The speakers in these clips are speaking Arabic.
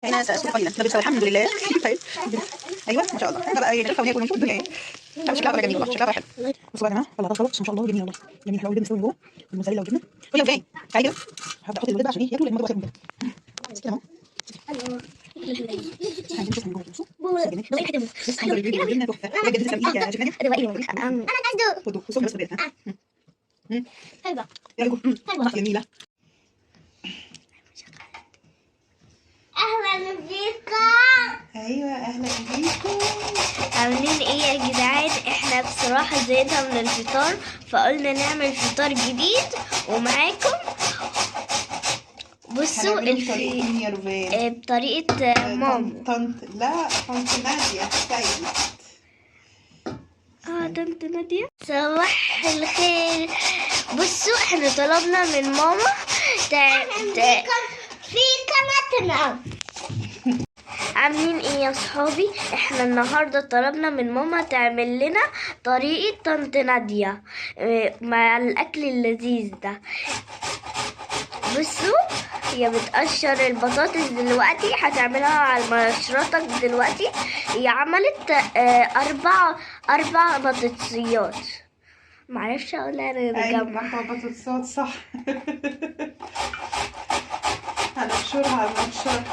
هنا سأسكت قليلا لبس الحمد لله. طيب ايوه ما شاء الله. ده بقى نشوفها وهي كل نشوف الدنيا ايه. لا شكلها بقى جميل والله، شكلها حلو. بصوا يا جماعه والله خلاص ما شاء الله جميل والله، جميل حلو جدا. مستوي من جوه والموزاريلا والجبنه. خدي يا وفاء تعالي كده، هبدا احط الولاد بقى عشان ايه ياكلوا الموضوع كده كده اهو. عايزين نشوف من جوه. بصوا بص منظر الفيديو والجبنه تحفه بجد. تسلم ايدك يا شيخ نجم. انا عايزه خدوا بصوا بس بيتها. حلوه حلوه جميله. اهلا بيكم. ايوه اهلا بيكم. عاملين ايه يا جدعان؟ احنا بصراحه زهقنا من الفطار فقلنا نعمل فطار جديد ومعاكم. بصوا بطريقه مين يا روفان؟ بطريقه ماما. طنط ناديه سيد. طنط ناديه صباح الخير. بصوا احنا طلبنا من ماما في كمتنا. عاملين ايه يا صحابي؟ احنا النهارده طلبنا من ماما تعمل لنا طريقه طنط ناديه مع الاكل اللذيذ ده. بصوا هي بتقشر البطاطس دلوقتي، هتعملها على المشرطة دلوقتي. هي عملت أربع بطاطسيات. معرفش اقولها انا ايوه 4 بطاطسات صح. هنبشرها على المبشرة.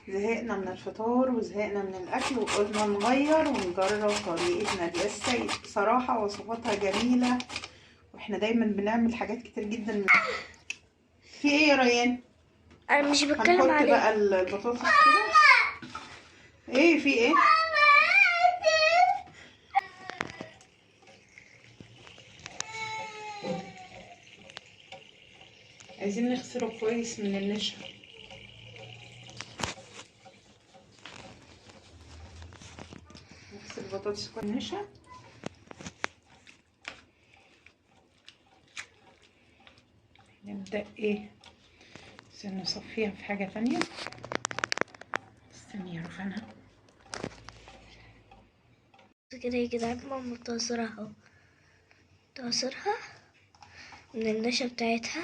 زهقنا من الفطار وزهقنا من الاكل وقلنا نغير ونجرب طريقه ناديه السيد. بصراحه وصفاتها جميله واحنا دايما بنعمل حاجات كتير جدا. في ايه يا ريان؟ انا مش بتكلم هنحط عليه. بقى البطاطس كده. ايه في ايه؟ عايزين نغسله كويس من النشا. نغسل البطاطس كويس من النشا. نبدأ ايه؟ استنى نصفيها في حاجة تانية. استني يا رفانها كده يا جدعان ماما بتعصرها اهو، تعصرها من النشا بتاعتها.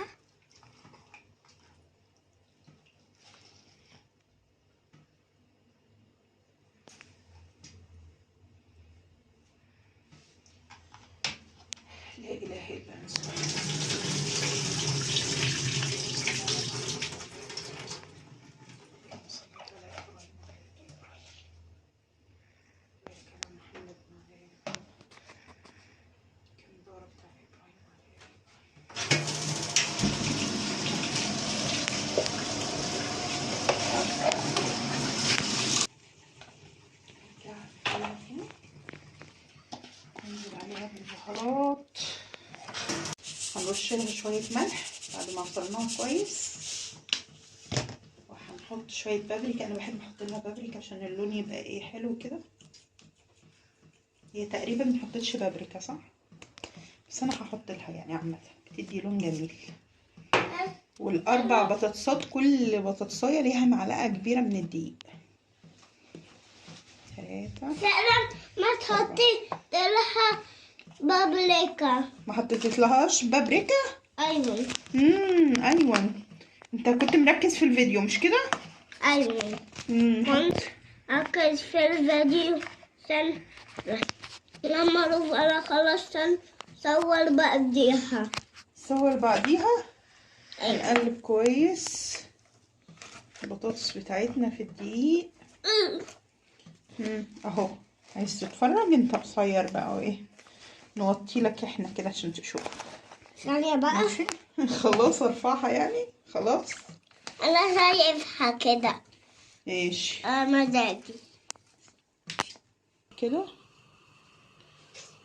لا اله الا الله. ننزل عليها بالبهارات. هنرش لها شويه ملح بعد ما عصرناها كويس، وهنحط شويه بابريكا. انا بحب احط لها بابريكا عشان اللون يبقى ايه حلو كده. هي تقريبا ما حطيتش بابريكا صح، بس انا هحط لها يعني عامه بتدي لون جميل. والاربع بطاطسات كل بطاطسايه ليها معلقه كبيره من الدقيق. 3 ما تحطي لها بابريكا. ما حطيت لهاش بابريكا. ايوه ايوه انت كنت مركز في الفيديو مش كده؟ ايوه كنت مركز في الفيديو. لما رفع خلاص صور بعديها. صور بعديها. نقلب كويس البطاطس بتاعتنا في الدقيق. اهو عايز تتفرج انت قصير بقى وايه، نوطي لك احنا كده عشان تشوف. ثانية بقى ماشي خلاص ارفعها يعني خلاص. انا شايفها كده. ايش مزاجي كده.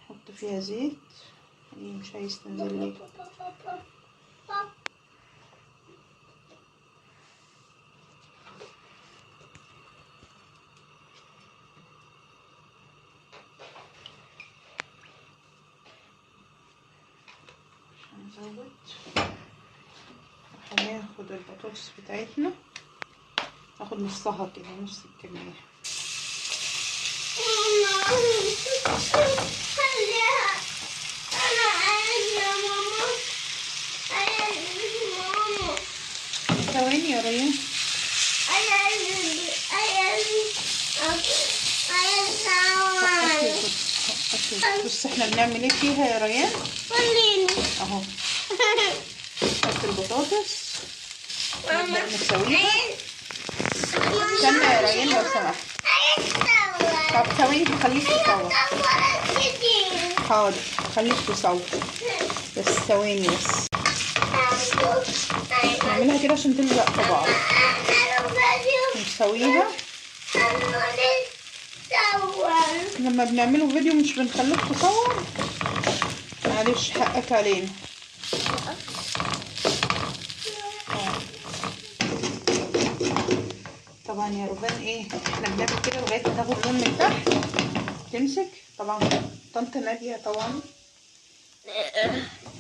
حط فيها زيت. ايه مش عايز تنزل ليه؟ هنزود. هناخد البطاطس بتاعتنا، ناخد نصها كده نص الكمية. خليها. انا عايزة يا ريان؟ بص احنا بنعمل ايه فيها يا ريان؟ اهو نحط البطاطس نبدأ نسويها. استنى يا ريان لو سمحت. طب ثواني خليك تصور. حاضر خليك تصور بس ثواني بس. نعملها كده عشان تلزق في بعض. نسويها. لما بنعمله فيديو مش بنخليك تصور، معلش حقك علينا. طبعا يا روبان ايه، احنا بنعمل كده لغايه ما تاخد لون من تحت تمسك. طبعا طنط ناديه طبعا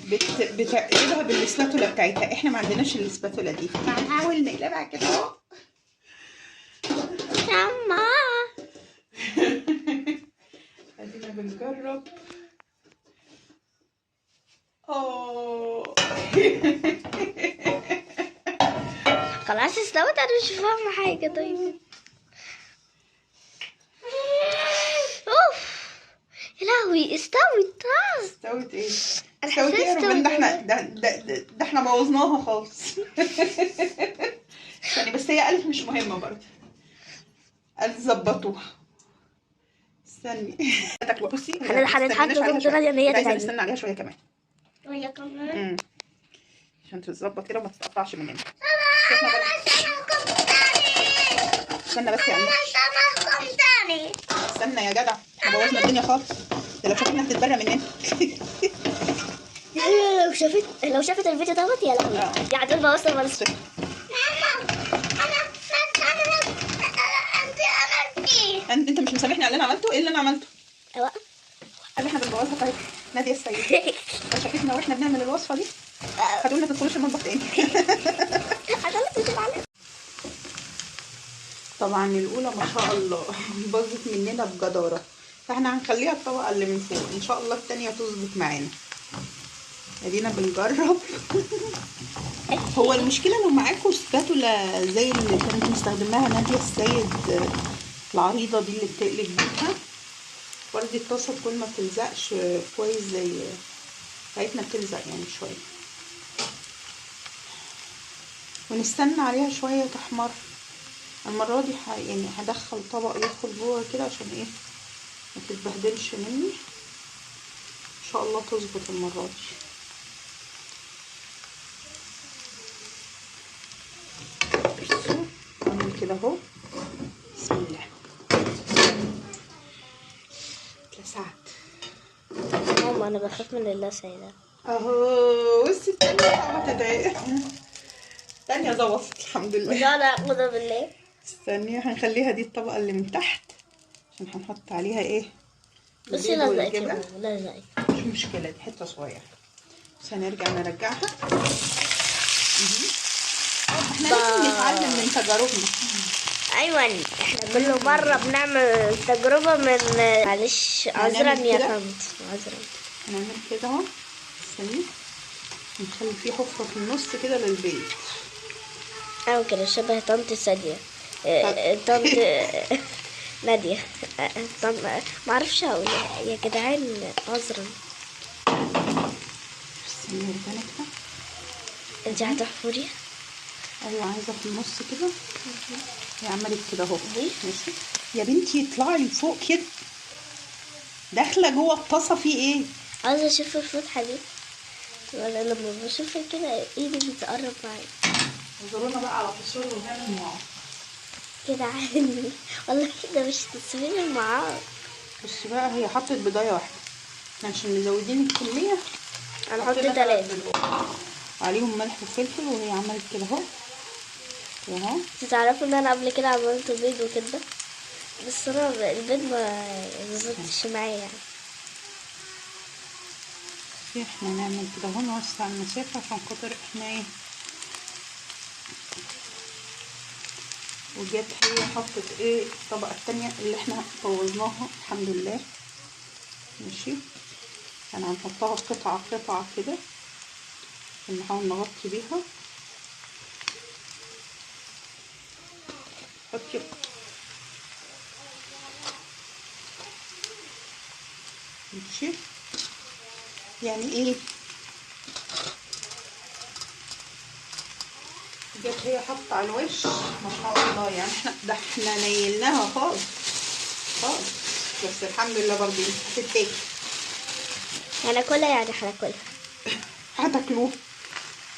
بتقلبها بالسباتولا بتاعتها، احنا ما عندناش السباتولا دي، فهنحاول نقلبها كده اهو. ادينا بنجرب. خلاص استوت. انا مش فاهمه حاجه. طيب اوف يا لهوي استوت. استوت ايه؟ استوت ايه يا روبان؟ ده احنا بوظناها خالص. يعني بس هي قالت مش مهمه برضه، قالت ظبطوها. استني بصي هنتحدى ربنا ان هي عايزه تتعمل. نستنى عليها شويه كمان. وهي كمان عشان تتظبط كده وما تتقطعش مننا. استنى بس يا عم. استنى يا جدع، احنا بوظنا الدنيا خالص. ده لو شافتنا هتتبرى مننا. لو شافت الفيديو دوت يا لهوي يا عدل ما وصل مالس. انت مش مسامحني على اللي انا عملته؟ ايه اللي انا عملته؟ ايوه قال احنا بنبوظها. طيب ناديه السيد شافتنا واحنا بنعمل الوصفه دي هتقول ما تدخلوش المطبخ تاني. طبعا الاولى ما شاء الله باظت مننا بجداره، فاحنا هنخليها الطبقه اللي من فوق ان شاء الله التانيه تظبط معانا. ادينا بنجرب. هو المشكله لو معاكم سباتولا زي اللي كانت مستخدماها ناديه السيد العريضه دي اللي بتقلب بيها، برضه الطاسه تكون ما بتلزقش كويس زي بتاعتنا، بتلزق يعني شويه، ونستنى عليها شويه تحمر. المره دي يعني هدخل طبق يدخل جوه كده عشان ايه ما تتبهدلش مني. ان شاء الله تظبط المره دي. بصوا اعمل كده اهو. بسم الله. اتلسعت. ماما انا بخاف من اللسع ده اهو. بصي التانية هتضايق. التانية ظبطت الحمد لله. لا اعوذ بالله. استني هنخليها دي الطبقة اللي من تحت عشان هنحط عليها ايه؟ بصي لزقت يا ماما لزقت. مش مشكلة دي حتة صغيرة بس هنرجع نرجعها. احنا لازم نتعلم من تجاربنا. ايوه احنا كل مرة بنعمل تجربة من معلش عذرا يا طنط عذرا. هنعمل كده اهو. استني نخلي فيه حفرة في النص كده للبيض. ايوه كده شبه طنط سادية. طنط نادية. طنط معرفش اقول يا جدعان عذرا. استني ارجعنا كده. انت هتحفري؟ ايوه عايزة في النص كده. هي عملت كده اهو. ماشي يا بنتي اطلعي لفوق كده. داخله جوه الطاسه في ايه؟ عايزه اشوف الفتحه دي، ولا لما بشوفها كده ايدي بتقرب معايا. زورونا بقى على تصوير ونعمل معاهم كده عادي والله كده مش تصوير معاهم. بصي بقى هي حطت بضايه واحده عشان مزودين الكميه. انا حطيت 3 عليهم ملح وفلفل وهي عملت كده اهو. اهو تعرفوا ان انا قبل كده عملت بيض وكده بس انا البيض ما ظبطش معايا يعني. احنا نعمل كده اهو نوسع المسافه عشان خاطر احنا ايه. وجت هي حطت ايه الطبقه التانية اللي احنا بوظناها الحمد لله. ماشي انا هنحطها قطعه قطعه كده نحاول نغطي بيها. حطي ماشي. يعني ايه جت هي حاطه على الوش ما شاء الله. يعني احنا نيلناها خالص خالص، بس الحمد لله برضه هتتاكل. هناكلها يعني هناكلها.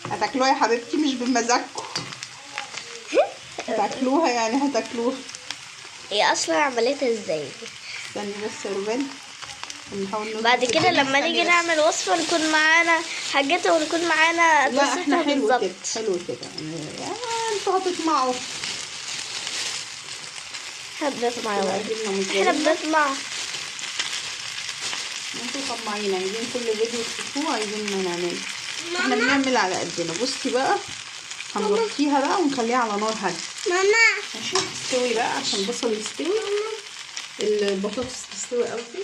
هتاكلوها يا حبيبتي، مش بمزاجكم. هتاكلوها يعني هتاكلوها. هي اصلا عملتها ازاي؟ استني بس يا روبان، بعد كده لما نيجي نعمل وصفة نكون معانا حاجتها ونكون معانا لا احنا قصتها حلو كده بالظبط. حلو كده يعني انتوا هتطمعوا. احنا بنطمع يا ولد. جبنة احنا موتزاريلا. بنطمع. انتوا طماعين، عايزين كل فيديو تشوفوه عايزين نعمله. احنا بنعمل على قدنا. بصي بقى هنغطيها بقى ونخليها على نار هاديه. ماما ماشي تستوي بقى عشان البصل يستوي، البطاطس تستوي قصدي.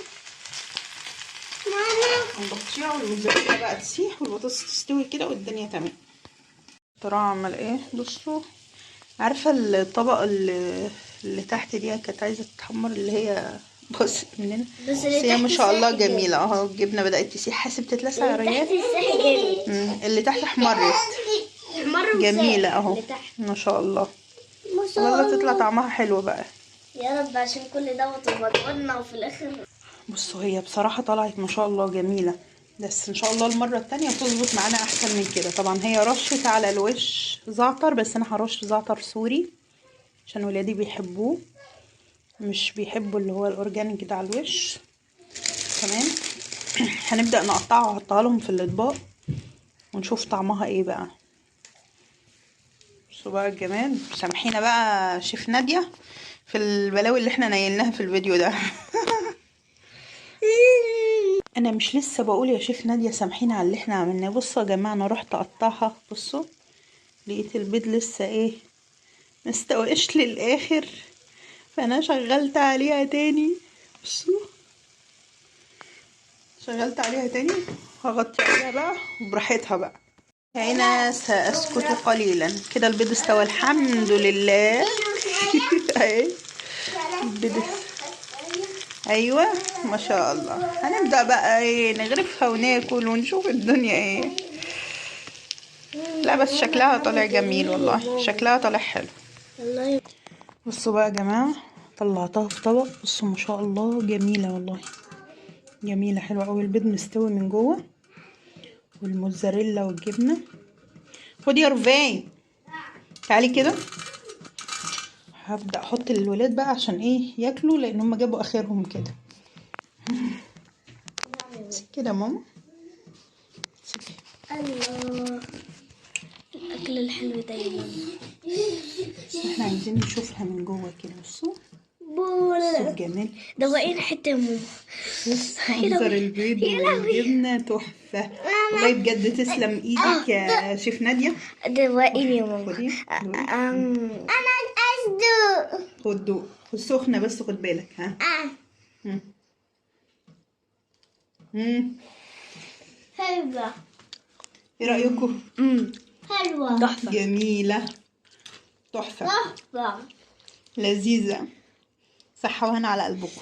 هنغطيها والموزاريلا بقى تسيح والبطاطس تستوي كده والدنيا تمام. ترى عمل ايه؟ بصوا، عارفه الطبقه اللي تحت دي كانت عايزه تتحمر، اللي هي بص مننا، بس هي ما شاء الله جميله اهو. الجبنه بدات تسيح. حاسه بتتلسع يا ريان. اللي تحت احمرت جميله اهو ما شاء الله. والله تطلع طعمها حلو بقى يا رب، عشان كل دوت وبطلنا وفي الاخر. بصوا هي بصراحه طلعت ما شاء الله جميله، بس ان شاء الله المره التانية تظبط معانا احسن من كده. طبعا هي رشت على الوش زعتر، بس انا هرش زعتر سوري عشان ولادي بيحبوه، مش بيحبوا اللي هو الاورجانيك ده على الوش. تمام. هنبدا نقطعها واحطها لهم في الاطباق ونشوف طعمها ايه بقى. بصوا بقى الجمال. سامحينا بقى شيف نادية في البلاوي اللي احنا نيلناها في الفيديو ده. انا مش لسه بقول يا شيف نادية سامحينا على اللي احنا عملناه. بصوا يا جماعه انا رحت اقطعها، بصوا لقيت البيض لسه ايه مستويش للاخر، فانا شغلت عليها تاني. بصوا شغلت عليها تاني، هغطي عليها بقى وبراحتها بقى. هنا سأسكت قليلا كده. البيض استوى الحمد لله. اهي البيض. ايوه ما شاء الله. هنبدأ بقى ايه نغرفها وناكل ونشوف الدنيا ايه. لا بس شكلها طالع جميل والله، شكلها طالع حلو. بصوا بقى يا جماعة طلعتها في طبق. بصوا ما شاء الله جميلة والله، جميلة حلوة قوي. البيض مستوي من جوه والموتزاريلا والجبنة. خدي يا رفاي تعالي كده. هبدأ احط للولاد بقى عشان ايه ياكلوا، لان هم جابوا اخرهم كده. كده يا ماما. الله الاكل الحلو ده يا ماما. احنا عايزين نشوفها من جوه كده. بصوا بولا الجمال. دوقينا حته يا ماما. بص منظر البيض والجبنه تحفه والله بجد. تسلم ايدك يا شيف ناديه. دوقيني يا ماما. خدي انا عايز خد دوق. خد سخنه بس خد بالك ها. حلوه. ايه رايكم؟ حلوه تحفه جميله تحفه تحفه لذيذه. صحه وهنا على قلبكم.